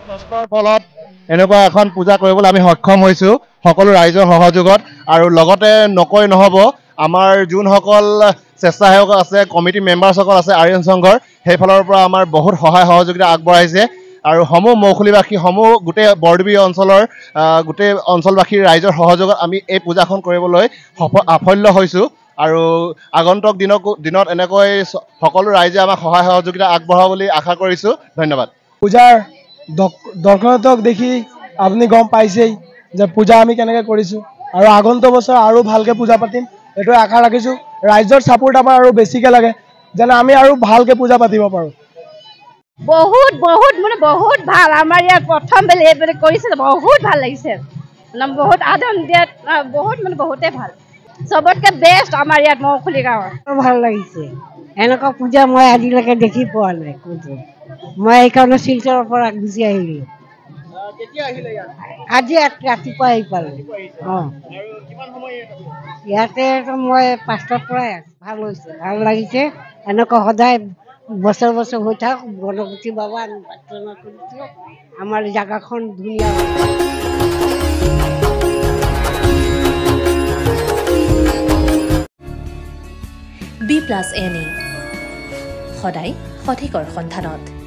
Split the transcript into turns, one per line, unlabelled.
কষ্টৰ ফলত এনেকুৱা এখন পূজা কৰিবলৈ আমি সক্ষম হৈছোঁ সকলো ৰাইজৰ সহযোগত আৰু লগতে নকৈ নহ'ব আমাৰ যোনসকল স্বেচ্ছাসেৱক আছে কমিটি মেম্বাৰ্ছসকল আছে আৰ্যন সংঘৰ সেইফালৰ পৰা আমাৰ বহুত সহায় সহযোগিতা আগবঢ়াইছে আৰু সমূহ মৌখুলীবাসী সমূহ গোটেই বৰদুবি অঞ্চলৰ গোটেই অঞ্চলবাসীৰ ৰাইজৰ সহযোগত আমি এই পূজাখন কৰিবলৈ সাফল্য হৈছোঁ আৰু আগন্তুক দিনত এনেকৈ সকলো ৰাইজে আমাক সহায় সহযোগিতা আগবঢ়াব বুলি আশা কৰিছোঁ ধন্যবাদ
পূজাৰ দৰ্শনাৰ্থক দেখি আপুনি গম পাইছেই যে পূজা আমি কেনেকৈ কৰিছোঁ আৰু আগন্তুক বছৰ আৰু ভালকৈ পূজা পাতিম এইটো আশা ৰাখিছোঁ ৰাইজৰ ছাপোৰ্ট আমাৰ আৰু বেছিকৈ লাগে যেনে আমি আৰু ভালকৈ পূজা পাতিব পাৰোঁ
বহুত বহুত মানে বহুত ভাল আমাৰ ইয়াত প্ৰথম বেলি কৰিছিল বহুত ভাল লাগিছে বহুত আনন্দিত বহুত মানে বহুতেই ভাল চবতকৈ বেষ্ট আমাৰ ইয়াত মৌখুলী গাঁৱৰ
ভাল লাগিছে এনেকুৱা পূজা মই আজিলৈকে দেখি পোৱা নাই মই এইকাৰণে শিলচৰৰ পৰা গুচি আহিলোঁ আজি ৰাতিপুৱা আহি পালোঁ অঁ ইয়াতে মই 5টাৰ পৰাই ভাল হৈছে ভাল লাগিছে এনেকুৱা সদায় বছৰ বছৰ হৈ থাক গণপতি বাবা আমি প্ৰাৰ্থনা কৰিছোঁ আমাৰ জেগাখন ধুনীয়া
B+NE সদায় সঠিকৰ সন্ধানত